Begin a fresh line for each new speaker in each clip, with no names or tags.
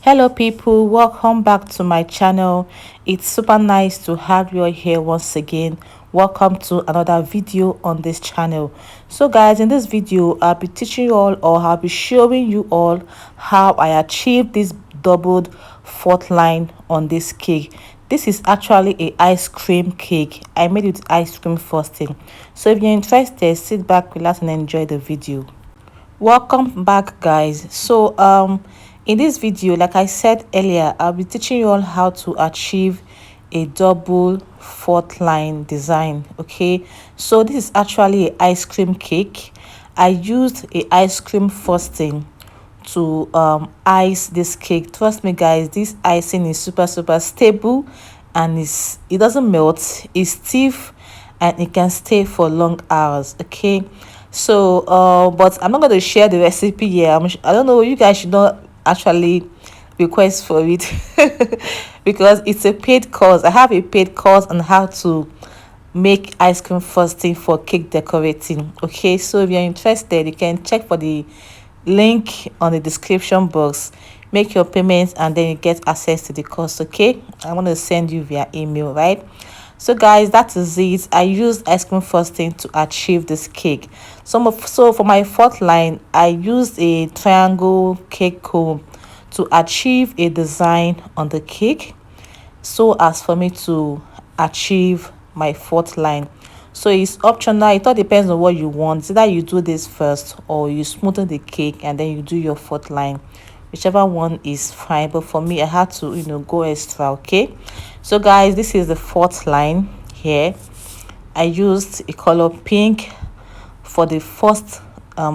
Hello people, welcome back to my channel. It's super nice to have you all here once again. Welcome to another video on this channel. So guys, in this video I'll be teaching you all, or I'll be showing you all how I achieved this doubled fourth line on this cake. This is actually a ice cream cake. I made it with ice cream frosting. So if you're interested, sit back, relax and enjoy the video. Welcome back guys. In this video, like I said earlier, I'll be teaching you all how to achieve a double fourth line design. Okay, so this is actually an ice cream cake. I used a ice cream frosting to ice this cake. Trust me guys, this icing is super stable, and it doesn't melt, it's stiff, and it can stay for long hours. Okay, so but I'm not going to share the recipe here. I don't know, you guys should not actually request for it because it's a paid course. I have a paid course on how to make ice cream frosting for cake decorating. Okay, so if you're interested, you can check for the link on the description box, make your payments, and then you get access to the course. Okay, I want to send you via email, right? So guys, that is it. I used ice cream frosting to achieve this cake. So for my fourth line, I used a triangle cake comb to achieve a design on the cake, so as for me to achieve my fourth line. So it's optional, it all depends on what you want. Either you do this first, or you smoothen the cake and then you do your fourth line. Whichever one is fine, but for me I had to go extra. Okay, so guys, this is the fourth line here. I used a color pink for the first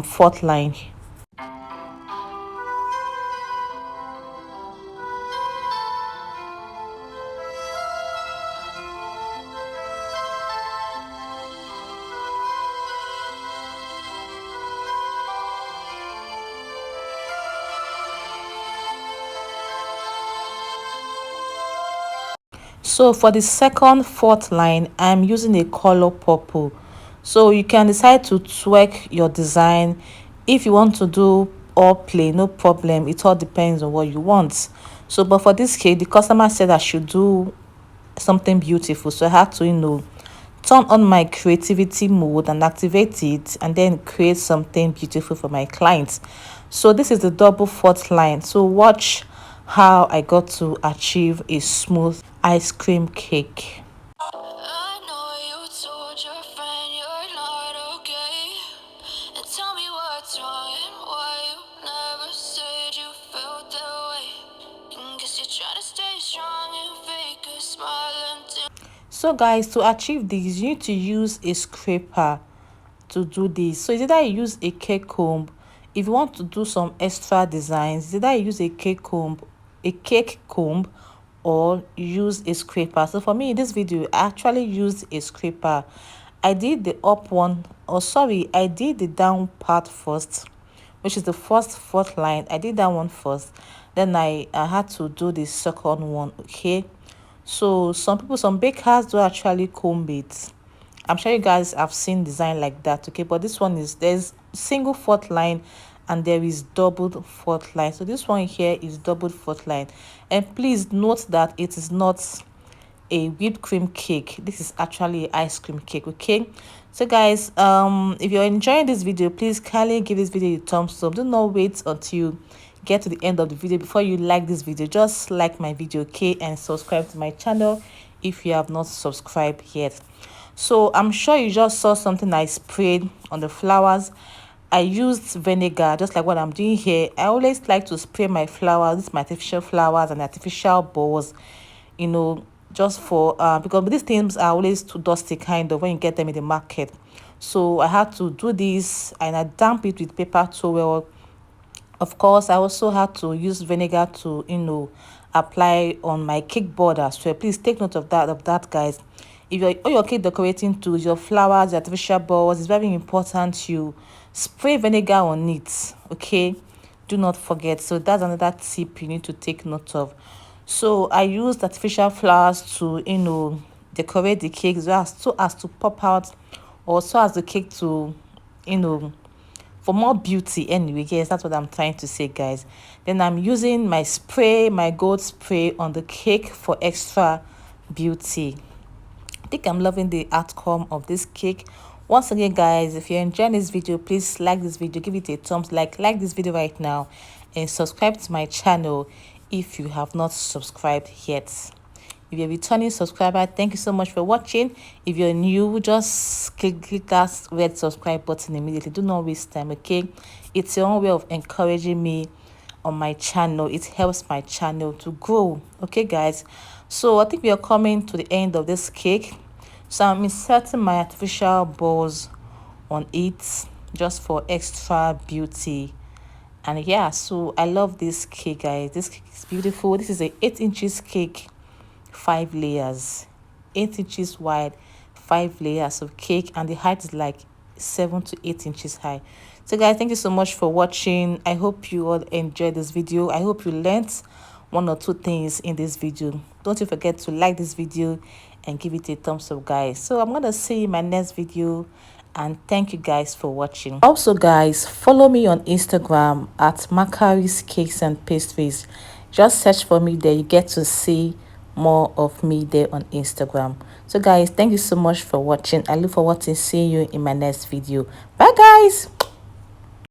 fourth line. So for the second fourth line, I'm using a color purple. So you can decide to tweak your design. If you want to do all plain, no problem, it all depends on what you want. So but for this case, the customer said I should do something beautiful, so I had to turn on my creativity mode and activate it, and then create something beautiful for my clients. So this is the double fourth line. So watch how I got to achieve a smooth ice cream cake. I know you told your friend you're not okay, and tell me what's wrong and why you never said you felt that way. And guess you're trying to stay strong and fake a smile until. So guys, to achieve this, you need to use a scraper to do this. So it's either you use a cake comb. If you want to do some extra designs, it's either you use a cake comb, or use a scraper. So for me in this video, I actually used a scraper. I did the up one, or sorry, I did the down part first, which is the first fourth line. I did that one first, then I had to do the second one. Okay, so some bakers do actually comb it. I'm sure you guys have seen design like that. Okay, but this one is, there's single fourth line and there is doubled fourth line. So this one here is doubled fourth line, and please note that it is not a whipped cream cake. This is actually ice cream cake. Okay, so guys, if you're enjoying this video, please kindly give this video a thumbs up. Do not wait until you get to the end of the video before you like this video. Just like my video, okay, and subscribe to my channel if you have not subscribed yet. So I'm sure you just saw something I sprayed on the flowers. I used vinegar, just like what I'm doing here. I always like to spray my flowers, these my artificial flowers and artificial balls, just for because these things are always too dusty kind of when you get them in the market. So I had to do this, and I damp it with paper towel. Of course, I also had to use vinegar to apply on my cake border. So please take note of that guys. If you're all your cake decorating tools, your flowers, your artificial balls, it's very important you spray vinegar on it. Okay, do not forget. So that's another tip you need to take note of. So I used artificial flowers to decorate the cake so as to pop out, or so as the cake to for more beauty. Anyway, yes, that's what I'm trying to say, guys. Then I'm using my spray, my gold spray on the cake for extra beauty. I think I'm loving the outcome of this cake. Once again, guys, if you're enjoying this video, please like this video, give it a thumbs like this video right now, and subscribe to my channel if you have not subscribed yet. If you're a returning subscriber, thank you so much for watching. If you're new, just click that red subscribe button immediately. Do not waste time, okay? It's your own way of encouraging me on my channel. It helps my channel to grow, okay, guys? So I think we are coming to the end of this cake. So I'm inserting my artificial balls on it just for extra beauty. And yeah, so I love this cake, guys. This cake is beautiful. This is a 8 inches cake, 5 layers, 8 inches wide, 5 layers of cake, and the height is like 7 to 8 inches high. So guys, thank you so much for watching. I hope you all enjoyed this video. I hope you learned one or two things in this video. Don't you forget to like this video and give it a thumbs up, guys. So I'm gonna see you in my next video, and thank you guys for watching. Also, guys, follow me on Instagram at Macaris Cakes and Pastries. Just search for me there. You get to see more of me there on Instagram. So guys, thank you so much for watching. I look forward to seeing you in my next video. Bye, guys.